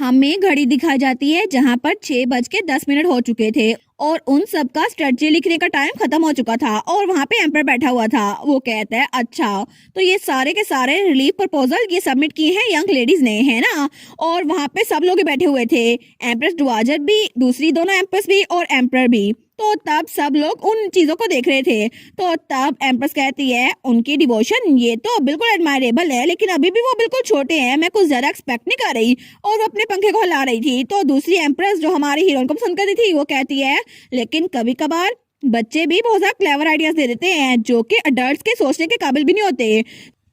हमें घड़ी दिखाई जाती है जहाँ पर 6:10 हो चुके थे और उन सब का स्ट्रेटजी लिखने का टाइम खत्म हो चुका था और वहाँ पे एम्पर बैठा हुआ था। वो कहता है अच्छा तो ये सारे के सारे रिलीफ प्रपोजल ये सबमिट किए हैं यंग लेडीज ने, है ना। और वहाँ पे सब लोग बैठे हुए थे, एम्प्रेस डुआजर भी, दूसरी दोनों एम्प्रेस भी और एम्पर भी। तो तब सब लोग उन चीजों को देख रहे थे। तो तब एम्प्रेस कहती है उनकी डिवोशन ये तो बिल्कुल एडमायरेबल है, लेकिन अभी भी वो बिल्कुल छोटे हैं, मैं कुछ ज्यादा एक्सपेक्ट नहीं कर रही। और वो अपने पंखे को हिला रही थी। तो दूसरी एम्प्रेस जो हमारे हीरोइन को पसंद करती थी वो कहती है लेकिन कभी कभार बच्चे भी बहुत ज्यादा क्लेवर आइडियाज दे देते हैं जो कि अडल्ट्स के सोचने के काबिल भी नहीं होते।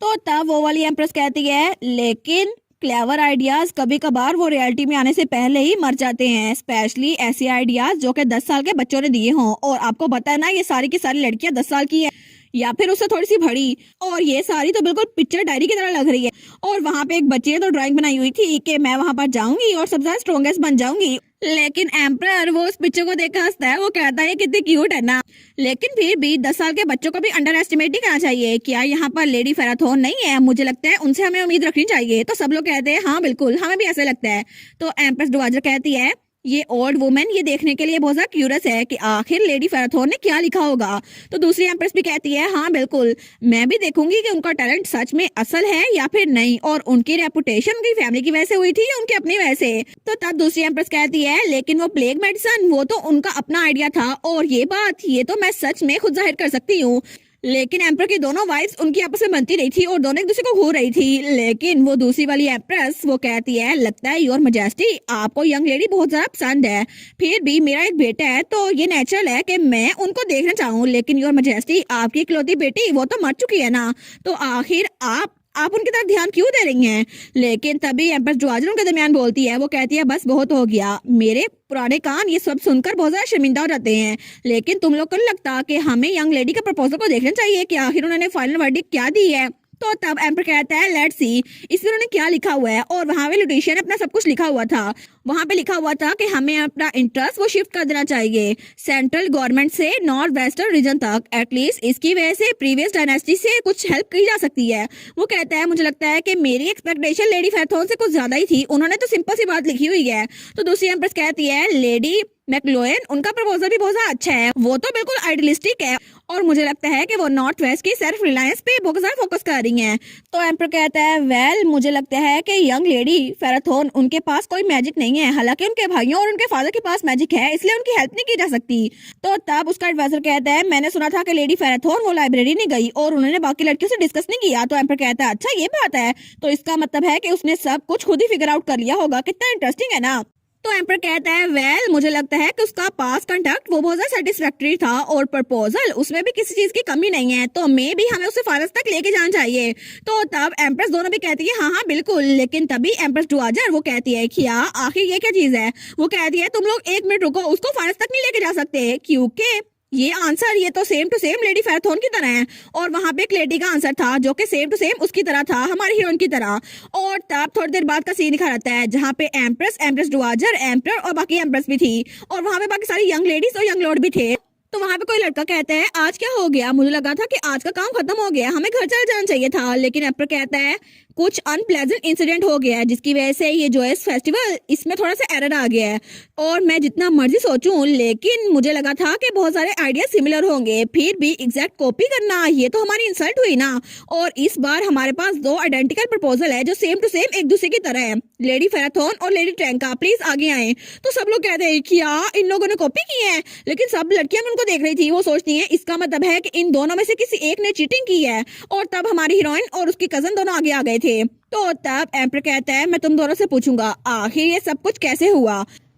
तो तब वो वाली एम्प्रेस कहती है लेकिन क्लेवर आइडियाज कभी कभार वो रियलिटी में आने से पहले ही मर जाते हैं, स्पेशली ऐसे आइडियाज जो कि 10 साल के बच्चों ने दिए हों। और आपको पता है ना ये सारी की सारी लड़कियां 10 साल की है या फिर उससे थोड़ी सी बड़ी, और ये सारी तो बिल्कुल पिक्चर डायरी की तरह लग रही है। और वहाँ पे एक बच्ची ने तो ड्राइंग बनाई हुई थी कि मैं वहाँ पर जाऊंगी और सबसे ज्यादा स्ट्रॉन्गेस्ट बन जाऊंगी। लेकिन एम्पर वो उस पिक्चर को देखकर हंसता है, वो कहता है कितनी क्यूट है ना। लेकिन फिर भी 10 साल के बच्चों को भी अंडर एस्टिमेट नहीं करना चाहिए। क्या यहाँ पर लेडी फेराथोन नहीं है? मुझे लगता है उनसे हमें उम्मीद रखनी चाहिए। तो सब लोग कहते हैं हाँ बिल्कुल, हमें भी ऐसे लगता है। तो एम्प्रेस डुआजर कहती है ये ओल्ड वुमेन ये देखने के लिए बहुत ज्यादा क्यूरियस है कि आखिर लेडी फेराथोन ने क्या लिखा होगा। तो दूसरी एम्प्रेस भी कहती है हाँ बिल्कुल, मैं भी देखूंगी कि उनका टैलेंट सच में असल है या फिर नहीं, और उनकी रेपुटेशन उनकी फैमिली की वजह से हुई थी या उनकी अपनी वजह से। तो तब दूसरी एम्प्रेस कहती है लेकिन वो प्लेग मेडिसिन वो तो उनका अपना आइडिया था, और ये बात ये तो मैं सच में खुद जाहिर कर सकती हूँ। लेकिन एम्पर की दोनों वाइफ्स उनकी आपस में बनती रही थी और दोनों एक दूसरे को घूर रही थी। लेकिन वो दूसरी वाली एम्प्रेस वो कहती है लगता है योर मजेस्टी आपको यंग लेडी बहुत ज्यादा पसंद है, फिर भी मेरा एक बेटा है तो ये नेचुरल है कि मैं उनको देखना चाहूँ। लेकिन योर मजेस्टी आपकी इकलौती बेटी वो तो मर चुकी है ना, तो आखिर आप उनकी तरफ ध्यान क्यों दे रही हैं? लेकिन तभी एम्प्रेस डुआजर उनके दरमियान बोलती है, वो कहती है बस बहुत हो गया, मेरे पुराने कान ये सब सुनकर बहुत ज्यादा शर्मिंदा हो जाते हैं। लेकिन तुम लोग को नहीं लगता कि हमें यंग लेडी के प्रपोजल को देखना चाहिए कि आखिर उन्होंने फाइनल वर्डिक्ट क्या दी है? तो तब एम्पर कहता है लेट्स सी इसमें उन्होंने क्या लिखा हुआ है। और वहां पे लुटिशिया ने अपना सब कुछ लिखा हुआ था। वहां पे लिखा हुआ था कि हमें अपना इंटरेस्ट वो शिफ्ट कर देना चाहिए सेंट्रल गवर्नमेंट से नॉर्थ वेस्टर्न रीजन तक, एटलीस्ट इसकी वजह से प्रीवियस डायनेस्टी से कुछ हेल्प की जा सकती है। वो कहता है मुझे लगता है कि मेरी एक्सपेक्टेशन लेडी फेराथोन से कुछ ज्यादा ही थी, उन्होंने तो सिंपल सी बात लिखी हुई है। तो दूसरी एम्प्रेस कहती है लेडी मैक्लोएन उनका प्रपोजल भी बहुत अच्छा है, वो तो बिल्कुल आइडियलिस्टिक है और मुझे लगता है कि वो नॉर्थ वेस्ट की सेल्फ रिलायंस पे बहुत ज्यादा फोकस कर रही हैं। तो एम्पर कहता है वेल मुझे लगता है कि यंग लेडी फेराथोन उनके पास कोई मैजिक नहीं है, हालांकि उनके भाइयों और उनके फादर के पास मैजिक है, इसलिए उनकी हेल्प नहीं की जा सकती। तो तब उसका एडवाइजर कहता है मैंने सुना था कि लेडी फेराथोन वो लाइब्रेरी नहीं गई और उन्होंने बाकी लड़कियों से डिस्कस नहीं किया। तो एम्पर कहता है अच्छा ये बात है, तो इसका मतलब है कि उसने सब कुछ खुद ही फिगर आउट कर लिया होगा। कितना इंटरेस्टिंग है ना। तो एम्पर कहता है वेल मुझे लगता है कि उसका पास कंडक्ट वो बहुत ज्यादा सेटिस्फैक्टरी था और प्रपोजल उसमें भी किसी चीज की कमी नहीं है, तो मे भी हमें उसे फारस तक लेके जाना चाहिए। तो तब एम्प्रेस दोनों भी कहती है हाँ हाँ बिल्कुल। लेकिन तभी एम्प्रेस डुआजर वो कहती है क्या आखिर ये क्या चीज है? वो कहती है तुम लोग 1 मिनट रुको, उसको फारस तक नहीं लेके जा सकते क्योंकि ये आंसर ये तो सेम टू सेम लेडी फेराथोन की तरह है। और वहां पे एक लेडी का आंसर था जो कि सेम टू सेम उसकी तरह था, हमारी हीरोइन की तरह। और तब थोड़ी देर बाद का सीन दिखा रहता है जहाँ पे एम्प्रेस डुआजर एम्पर और बाकी एम्प्रेस भी थी और वहां पे बाकी सारी यंग लेडीज और यंग लॉर्ड भी थे। तो वहां पे कोई लड़का कहता है आज क्या हो गया, मुझे लगा था कि आज का काम खत्म हो गया, हमें घर चले जाना चाहिए था। लेकिन एम्पर कहता है कुछ अनप्लेजेंट इंसिडेंट हो गया है जिसकी वजह से ये जो है फेस्टिवल इसमें थोड़ा सा एरर आ गया है। और मैं जितना मर्जी सोचूं लेकिन मुझे लगा था कि बहुत सारे आइडिया सिमिलर होंगे, फिर भी एग्जैक्ट कॉपी करना ये तो हमारी इंसल्ट हुई ना। और इस बार हमारे पास 2 आइडेंटिकल प्रपोजल है जो सेम टू सेम एक दूसरे की तरह है, लेडी फेराथोन और लेडी ट्रैंका, प्लीज आगे आए। तो सब लोग कहते हैं क्या इन लोगों ने कॉपी की है? लेकिन सब लड़कियां उनको देख रही थी, वो सोचती है इसका मतलब है कि इन दोनों में से किसी एक ने चीटिंग की है। और तब हमारी हीरोइन और उसकी कजन दोनों आगे आ गए थे। तो तब एम्पर कहता है मैं तुम दोनों से पूछूंगा आखिर ये सब कुछ कैसे हुआ?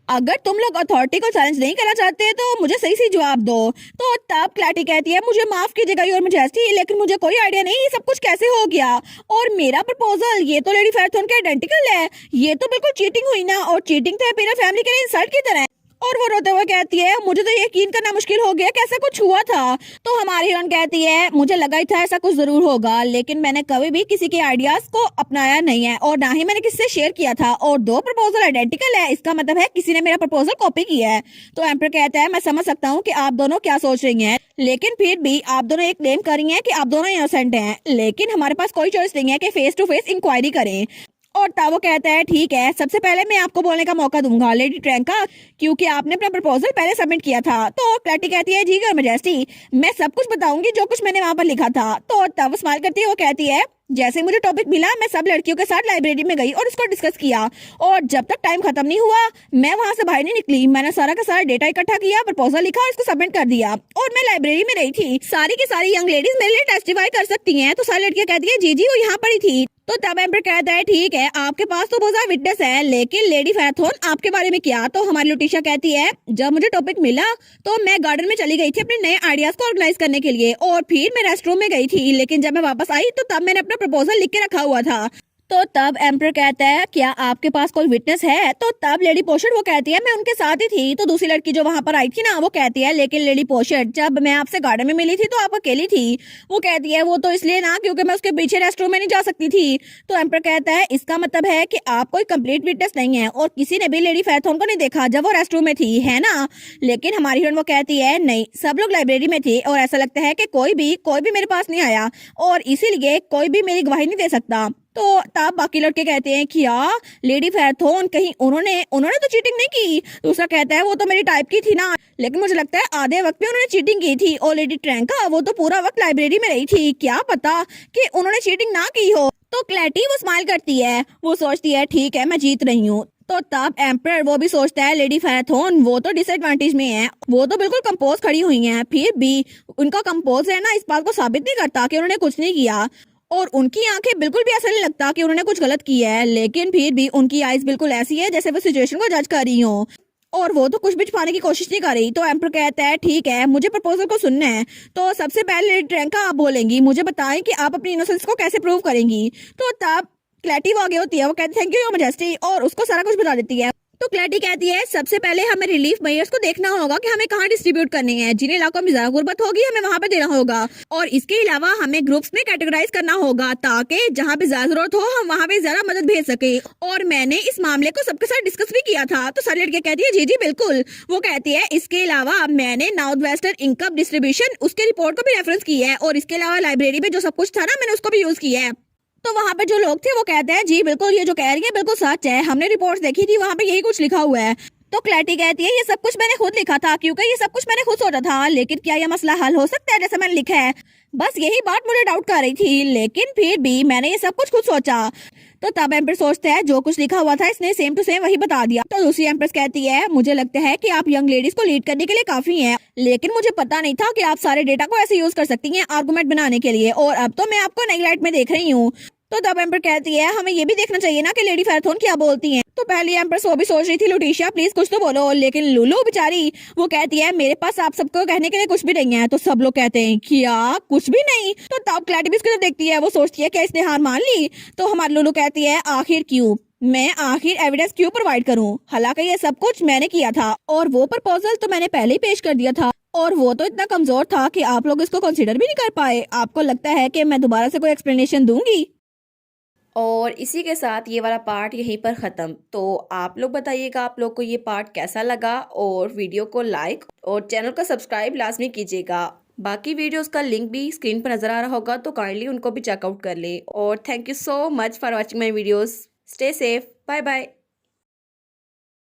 अगर तुम लोग अथॉरिटी को चैलेंज नहीं करना चाहते तो मुझे सही से जवाब दो। तो तब क्लैटी कहती है मुझे माफ कीजिएगा योर मैजेस्टी, लेकिन मुझे कोई आइडिया नहीं ये सब कुछ कैसे हो गया। और मेरा प्रपोजल ये तो लेडी फेराथोन के आइडेंटिकल है, ये तो बिल्कुल चीटिंग हुई ना, और चीटिंग तो मेरा फैमिली के लिए इंसल्ट की तरह है। और वो रोते हुए कहती है मुझे तो यकीन करना मुश्किल हो गया कैसा कुछ हुआ था। तो हमारी हीरोइन कहती है मुझे लगा ही था ऐसा कुछ जरूर होगा, लेकिन मैंने कभी भी किसी के आइडियाज को अपनाया नहीं है और ना ही मैंने किसी से शेयर किया था। और 2 प्रपोजल आइडेंटिकल है, इसका मतलब है किसी ने मेरा प्रपोजल कॉपी किया है। तो एम्पर कहता है मैं समझ सकता हूँ कि आप दोनों क्या सोच रही हैं, लेकिन फिर भी आप दोनों एक क्लेम कर रही हैं कि आप दोनों इनोसेंट हैं। लेकिन हमारे पास कोई चॉइस नहीं है कि फेस टू फेस इंक्वायरी करें। और तब वो कहता है ठीक है, सबसे पहले मैं आपको बोलने का मौका दूंगा लेडी ट्रैंका, क्योंकि आपने अपना प्रपोजल पहले सबमिट किया था। तो क्लैरिटी कहती है जी योर मैजेस्टी, मैं सब कुछ बताऊंगी जो कुछ मैंने वहां पर लिखा था। तो तब वो स्माइल करती है, वो कहती है जैसे मुझे टॉपिक मिला मैं सब लड़कियों के साथ लाइब्रेरी में गई और उसको डिस्कस किया, और जब तक टाइम खत्म नहीं हुआ मैं वहां से बाहर नहीं निकली। मैंने सारा का सारा डेटा इकट्ठा किया, प्रपोजल लिखा और इसको सबमिट कर दिया, और मैं लाइब्रेरी में रही थी। सारी की सारी यंग लेडीज मेरे लिए टेस्टिफाई कर सकती हैं। तो सारी लड़कियां कहती है जी जी वो यहाँ पर ही थी। तो तब एम्पर कहता है ठीक है, आपके पास तो बहुत सारा विटनेस है, लेकिन लेडी फैराथन आपके बारे में क्या? तो हमारी लुटिशा कहती है जब मुझे टॉपिक मिला तो मैं गार्डन में चली गई थी अपने नए आइडियाज को ऑर्गेनाइज करने के लिए, और फिर मैं रेस्टरूम में गई थी, लेकिन जब मैं वापस आई तो तब मैंने अपना प्रपोजल लिख के रखा हुआ था। तो तब एम्पर कहता है क्या आपके पास कोई विटनेस है? तो तब लेडी पोशेट वो कहती है मैं उनके साथ ही थी। तो दूसरी लड़की जो वहां पर आई थी ना वो कहती है लेकिन लेडी पोशेट जब मैं आपसे गार्डन में मिली थी तो आप अकेली थी। वो कहती है वो तो इसलिए ना क्योंकि मैं उसके पीछे रेस्टरूम में नहीं जा सकती थी। तो एम्पर कहता है इसका मतलब है कि आप कोई कंप्लीट विटनेस नहीं है और किसी ने भी लेडी फैराथन को नहीं देखा जब वो रेस्टरूम में थी, है ना? लेकिन हमारी हीरोइन वो कहती है नहीं, सब लोग लाइब्रेरी में थे और ऐसा लगता है कि कोई भी मेरे पास नहीं आया और इसीलिए कोई भी मेरी गवाही नहीं दे सकता। तो तब बाकी लड़के कहते हैं कि यार लेडी फैराथन कहीं उन्होंने तो चीटिंग नहीं की। दूसरा कहता है वो तो मेरी टाइप की थी ना, लेकिन मुझे लगता है आधे वक्त में उन्होंने चीटिंग की थी, और लेडी ट्रैंका वो तो पूरा वक्त लाइब्रेरी में रही थी, क्या पता कि उन्होंने चीटिंग ना की हो। तो क्लैरिटी वो स्माइल करती है, वो सोचती है ठीक है मैं जीत रही हूँ। तो तब एम्पर वो भी सोचता है लेडी फैराथन वो तो डिसएडवांटेज में है, वो तो बिल्कुल कंपोज खड़ी हुई हैं, फिर भी उनका कंपोज है ना इस बात को साबित नहीं करता कि उन्होंने कुछ नहीं किया, और उनकी आंखें बिल्कुल भी ऐसा नहीं लगता कि उन्होंने कुछ गलत किया है, लेकिन फिर भी उनकी आईज बिल्कुल ऐसी है जैसे वो सिचुएशन को जज कर रही हो, और वो तो कुछ भी छुपाने की कोशिश नहीं कर रही। तो एम्पर कहता है ठीक है मुझे प्रपोजल को सुनना है। तो सबसे पहले लेडी ट्रैंका आप बोलेंगी, मुझे बताएं कि आप अपनी इनोसेंस को कैसे प्रूव करेंगी। तो तब क्लैरिटी वो आगे होती है, वो कहती है थैंक यू योर मैजेस्टी, और उसको सारा कुछ बता देती है। तो क्लैरिटी कहती है सबसे पहले हमें रिलीफ मेयर्स को देखना होगा कि हमें कहाँ डिस्ट्रीब्यूट करनी है, जिन इलाकों में ज्यादा गुर्बत होगी हमें वहां पे देना होगा, और इसके अलावा हमें ग्रुप्स में कैटेगराइज करना होगा ताकि जहाँ पे ज्यादा जरूरत हो हम वहाँ पे ज्यादा मदद भेज सके। और मैंने इस मामले को सबके साथ डिस्कस भी किया था। तो सारी लड़कियां कहती है जी जी बिल्कुल। वो कहती है इसके अलावा मैंने नॉर्थ वेस्टर्न इनकम डिस्ट्रीब्यूशन उसके रिपोर्ट को भी रेफरेंस की है, और इसके अलावा लाइब्रेरी में जो सब कुछ था ना मैंने उसको भी यूज किया है। तो वहाँ पे जो लोग थे वो कहते हैं जी बिल्कुल ये जो कह रही है बिल्कुल सच है, हमने रिपोर्ट्स देखी थी वहाँ पे यही कुछ लिखा हुआ है। तो क्लैरिटी कहती है ये सब कुछ मैंने खुद लिखा था क्योंकि ये सब कुछ मैंने खुद सोचा था, लेकिन क्या ये मसला हल हो सकता है जैसे मैंने लिखा है? बस यही बात मुझे डाउट कर रही थी, लेकिन फिर भी मैंने ये सब कुछ खुद सोचा। तो तब एम्प्रेस सोचते हैं जो कुछ लिखा हुआ था इसने सेम टू सेम वही बता दिया। तो दूसरी एम्प्रेस कहती है मुझे लगता है कि आप यंग लेडीज को लीड करने के लिए काफी हैं, लेकिन मुझे पता नहीं था कि आप सारे डेटा को ऐसे यूज कर सकती हैं आर्गुमेंट बनाने के लिए, और अब तो मैं आपको नई लाइट में देख रही हूँ। तो तब एम्पर कहती है हमें ये भी देखना चाहिए ना कि लेडी फैराथन क्या बोलती हैं। तो पहले एम्प्रेस वो भी सोच रही थी लुटिशिया प्लीज कुछ तो बोलो, लेकिन लुलू बेचारी वो कहती है मेरे पास आप सबको कहने के लिए कुछ भी नहीं है। तो सब लोग कहते हैं क्या कुछ भी नहीं? तो तब क्लैरिटी भी इसकी तरफ देखती है, वो सोचती है क्या इसने हार मान ली? तो हमारी लुलू कहती है आखिर क्यों, मैं आखिर एविडेंस क्यों प्रोवाइड करूं? हालांकि ये सब कुछ मैंने किया था और वो प्रपोजल तो मैंने पहले ही पेश कर दिया था, और वो तो इतना कमजोर था कि आप लोग इसको कंसीडर भी नहीं कर पाए। आपको लगता है कि मैं दोबारा से कोई एक्सप्लेनेशन दूंगी? और इसी के साथ ये वाला पार्ट यहीं पर ख़त्म। तो आप लोग बताइएगा आप लोग को ये पार्ट कैसा लगा, और वीडियो को लाइक और चैनल को सब्सक्राइब लाजमी कीजिएगा। बाकी वीडियोस का लिंक भी स्क्रीन पर नज़र आ रहा होगा तो काइंडली उनको भी चेकआउट कर ले। और thank you so much for watching my videos. Stay safe, bye bye.